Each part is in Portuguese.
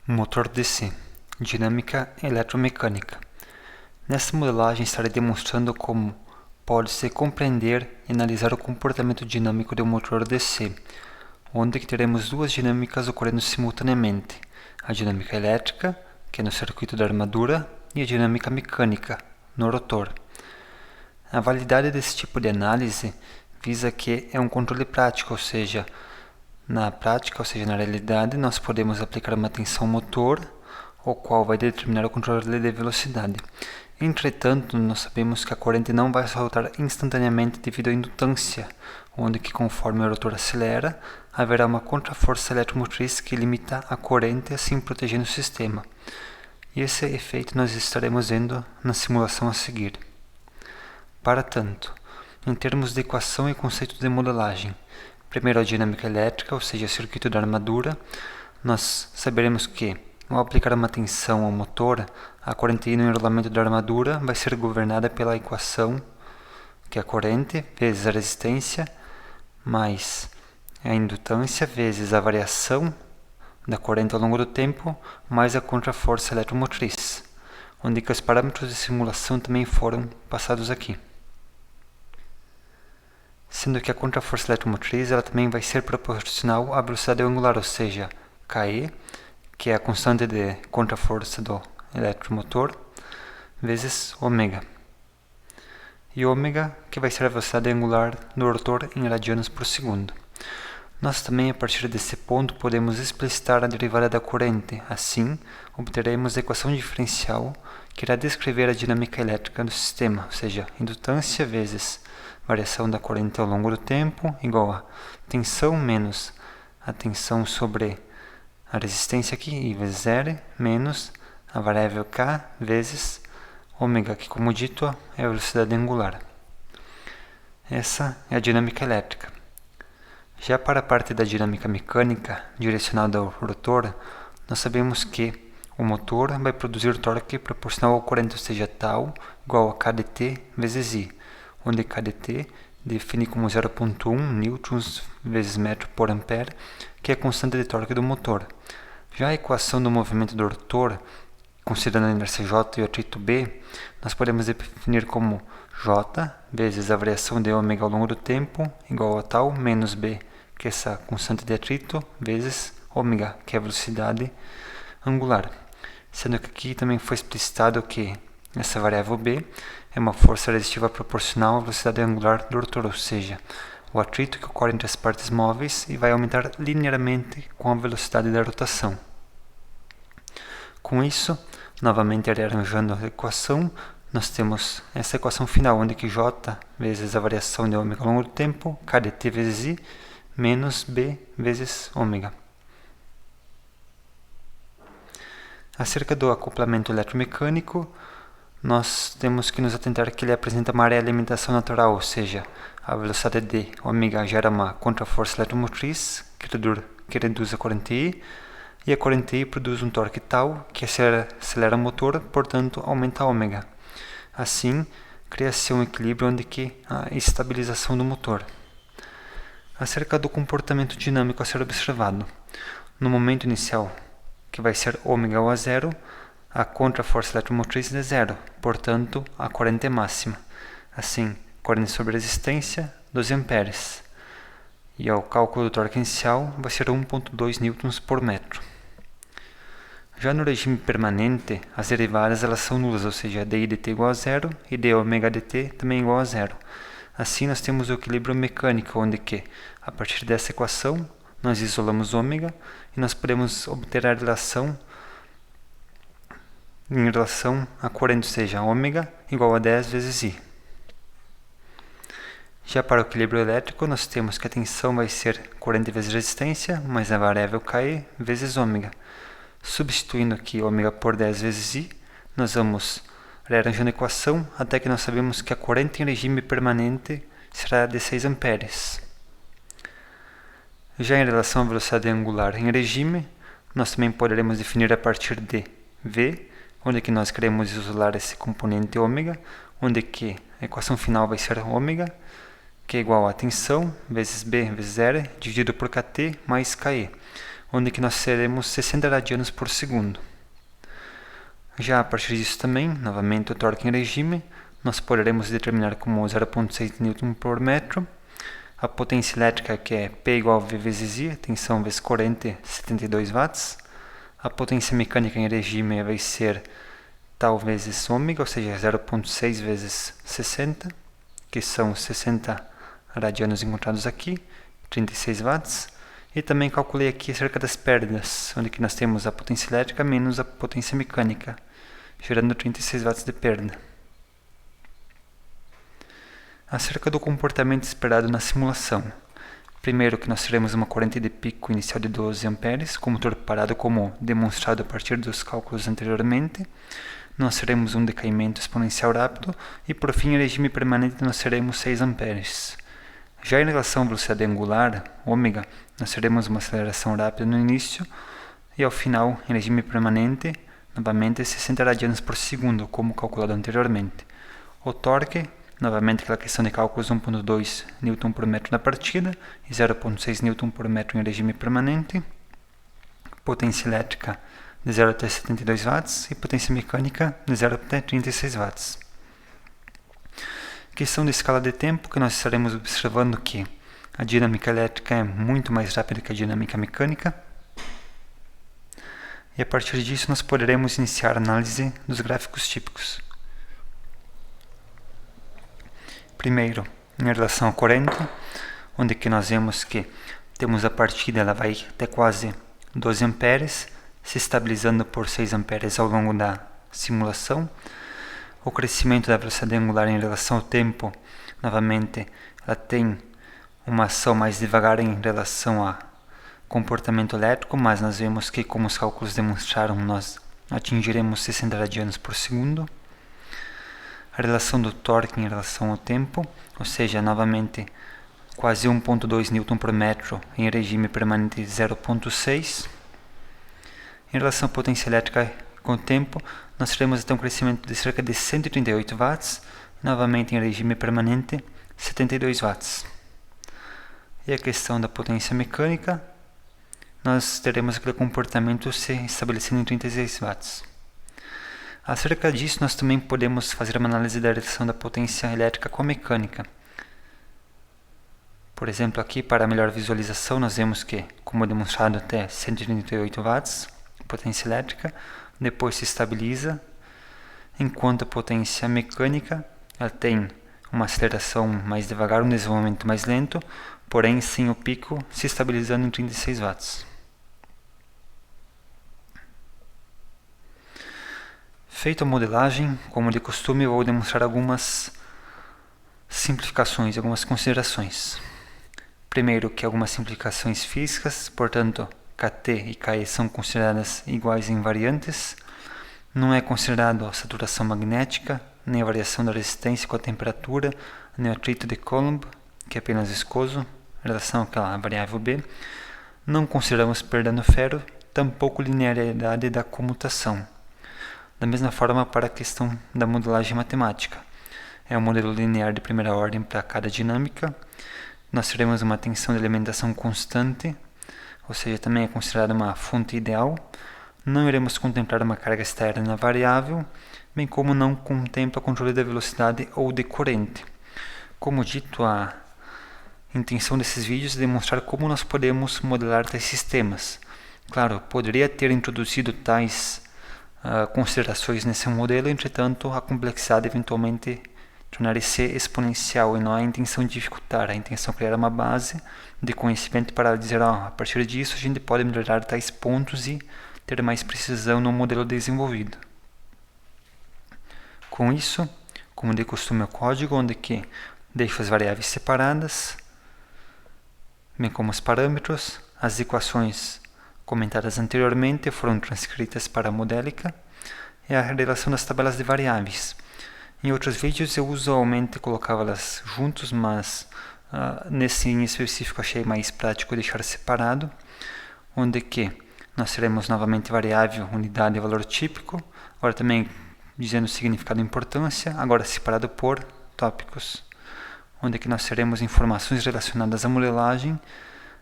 Motor DC, dinâmica eletromecânica. Nessa modelagem estarei demonstrando como pode-se compreender e analisar o comportamento dinâmico de um motor DC, onde teremos duas dinâmicas ocorrendo simultaneamente, a dinâmica elétrica, que é no circuito da armadura, e a dinâmica mecânica, no rotor. A validade desse tipo de análise visa que é um controle prático, ou seja, na realidade, nós podemos aplicar uma tensão motor, o qual vai determinar o controle de velocidade. Entretanto, nós sabemos que a corrente não vai soltar instantaneamente devido à indutância, onde que conforme o rotor acelera, haverá uma contraforça eletromotriz que limita a corrente, assim protegendo o sistema. E esse efeito nós estaremos vendo na simulação a seguir. Para tanto, em termos de equação e conceito de modelagem, primeiro a dinâmica elétrica, ou seja, o circuito da armadura, nós saberemos que, ao aplicar uma tensão ao motor, a corrente no enrolamento da armadura vai ser governada pela equação, que é a corrente vezes a resistência, mais a indutância vezes a variação da corrente ao longo do tempo, mais a contraforça eletromotriz, onde que os parâmetros de simulação também foram passados aqui. Sendo que a contraforça eletromotriz ela também vai ser proporcional à velocidade angular, ou seja, Ke, que é a constante de contraforça do eletromotor, vezes ômega. E ômega, que vai ser a velocidade angular do rotor em radianos por segundo. Nós também, a partir desse ponto, podemos explicitar a derivada da corrente. Assim, obteremos a equação diferencial que irá descrever a dinâmica elétrica do sistema, ou seja, indutância vezes variação da corrente ao longo do tempo, igual a tensão menos a tensão sobre a resistência aqui, I vezes zero, menos a variável K vezes ômega, que como dito é a velocidade angular. Essa é a dinâmica elétrica. Já para a parte da dinâmica mecânica, direcionada ao rotor, nós sabemos que o motor vai produzir torque proporcional ao corrente, ou seja, tal igual a kdt vezes I, onde kdt define como 0,1 newtons vezes metro por ampere, que é a constante de torque do motor. Já a equação do movimento do rotor, considerando a inércia J e o atrito B, nós podemos definir como J vezes a variação de ômega ao longo do tempo, igual a tal, menos B, que é essa constante de atrito, vezes ômega, que é a velocidade angular. Sendo que aqui também foi explicitado que essa variável B é uma força resistiva proporcional à velocidade angular do rotor, ou seja, o atrito que ocorre entre as partes móveis e vai aumentar linearmente com a velocidade da rotação. Com isso, novamente rearranjando a equação, nós temos essa equação final, onde que J vezes a variação de ômega ao longo do tempo, kdt vezes I, menos B vezes ômega. Acerca do acoplamento eletromecânico, nós temos que nos atentar que ele apresenta uma realimentação natural, ou seja, a velocidade de ômega gera uma contraforça eletromotriz que reduz a corrente I, e a corrente I produz um torque tal que acelera o motor, portanto aumenta a ômega. Assim, cria-se um equilíbrio onde que há estabilização do motor. Acerca do comportamento dinâmico a ser observado, no momento inicial, que vai ser ômega igual a zero, a contraforça eletromotriz é zero, portanto a corrente é máxima. Assim, corrente sobre resistência, 12 amperes. E o cálculo do torque inicial vai ser 1,2 newtons por metro. Já no regime permanente, as derivadas elas são nulas, ou seja, dI dt igual a zero e d ômega dt também igual a zero. Assim, nós temos o equilíbrio mecânico, onde que, a partir dessa equação, nós isolamos ômega e nós podemos obter a relação em relação à corrente, ou seja, ômega igual a 10 vezes I. Já para o equilíbrio elétrico, nós temos que a tensão vai ser corrente vezes resistência, mais a variável Ke vezes ômega. Substituindo aqui ômega por 10 vezes I, nós vamos rearranjando a equação até que nós sabemos que a corrente em regime permanente será de 6 amperes. Já em relação à velocidade angular em regime, nós também poderemos definir a partir de V, onde que nós queremos isolar esse componente ômega, onde que a equação final vai ser ômega, que é igual a tensão vezes B vezes R, dividido por Kt mais Ke, onde que nós teremos 60 radianos por segundo. Já a partir disso também, novamente o torque em regime, nós poderemos determinar como 0,6 Nm por metro, a potência elétrica que é P igual a V vezes I, tensão vezes corrente, 72 watts, a potência mecânica em regime vai ser tal vezes ômega, ou seja, 0,6 vezes 60, que são 60 radianos encontrados aqui, 36 watts, e também calculei aqui acerca das perdas, onde que nós temos a potência elétrica menos a potência mecânica, gerando 36 watts de perda. Acerca do comportamento esperado na simulação. Primeiro que nós teremos uma corrente de pico inicial de 12 amperes, com o motor parado como demonstrado a partir dos cálculos anteriormente. Nós teremos um decaimento exponencial rápido e por fim em regime permanente nós teremos 6 amperes. Já em relação à velocidade angular, ômega, nós teremos uma aceleração rápida no início e ao final, em regime permanente, novamente 60 radianos por segundo, como calculado anteriormente. O torque, novamente aquela questão de cálculos 1.2 Nm por metro na partida e 0.6 Nm por metro em regime permanente. Potência elétrica de 0 até 72 watts e potência mecânica de 0 até 36 watts. Questão de escala de tempo, que nós estaremos observando que a dinâmica elétrica é muito mais rápida que a dinâmica mecânica. E a partir disso nós poderemos iniciar a análise dos gráficos típicos. Primeiro, em relação à corrente, onde que nós vemos que temos a partida, ela vai até quase 12 amperes, se estabilizando por 6 amperes ao longo da simulação. O crescimento da velocidade angular em relação ao tempo, novamente, ela tem uma ação mais devagar em relação ao comportamento elétrico, mas nós vemos que, como os cálculos demonstraram, nós atingiremos 60 radianos por segundo. A relação do torque em relação ao tempo, ou seja, novamente, quase 1.2 Nm por metro em regime permanente 0.6. Em relação à potência elétrica com o tempo, nós teremos então um crescimento de cerca de 138 watts, novamente em regime permanente 72 watts. E a questão da potência mecânica, nós teremos aquele comportamento se estabelecendo em 36 watts. Acerca disso, nós também podemos fazer uma análise da relação da potência elétrica com a mecânica. Por exemplo, aqui para melhor visualização, nós vemos que, como demonstrado, até 138 watts, potência elétrica, depois se estabiliza, enquanto a potência mecânica ela tem uma aceleração mais devagar, um desenvolvimento mais lento, porém sem o pico se estabilizando em 36 watts. Feita a modelagem, como de costume, eu vou demonstrar algumas simplificações, algumas considerações. Primeiro, que algumas simplificações físicas, portanto, Kt e Ke são consideradas iguais em variantes. Não é considerado a saturação magnética, nem a variação da resistência com a temperatura, nem o atrito de Coulomb, que é apenas viscoso, em relação àquela variável B. Não consideramos perda no ferro, tampouco linearidade da comutação. Da mesma forma para a questão da modelagem matemática. É um modelo linear de primeira ordem para cada dinâmica. Nós teremos uma tensão de alimentação constante, ou seja, também é considerada uma fonte ideal. Não iremos contemplar uma carga externa variável, bem como não contempla controle da velocidade ou de corrente. Como dito, a intenção desses vídeos é demonstrar como nós podemos modelar tais sistemas. Claro, poderia ter introduzido tais considerações nesse modelo, entretanto, a complexidade eventualmente tornar-se exponencial e não há a intenção de dificultar, a intenção é criar uma base de conhecimento para dizer, a partir disso a gente pode melhorar tais pontos e ter mais precisão no modelo desenvolvido. Com isso, como de costume o código, onde que deixo as variáveis separadas, bem como os parâmetros, as equações comentadas anteriormente foram transcritas para a modélica e a relação das tabelas de variáveis. Em outros vídeos eu usualmente colocava-las juntos, mas nesse em específico achei mais prático deixar separado, onde que nós teremos novamente variável, unidade e valor típico, agora também dizendo o significado e importância, agora separado por tópicos, onde que nós teremos informações relacionadas à modelagem,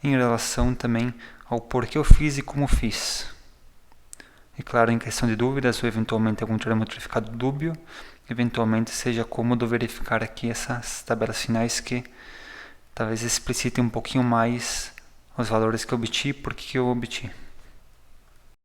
em relação também ao porquê eu fiz e como fiz. E claro, em questão de dúvidas ou eventualmente algum termômetro ficado dúbio, eventualmente seja cômodo verificar aqui essas tabelas finais que talvez explicitem um pouquinho mais os valores que eu obti e por que eu obti.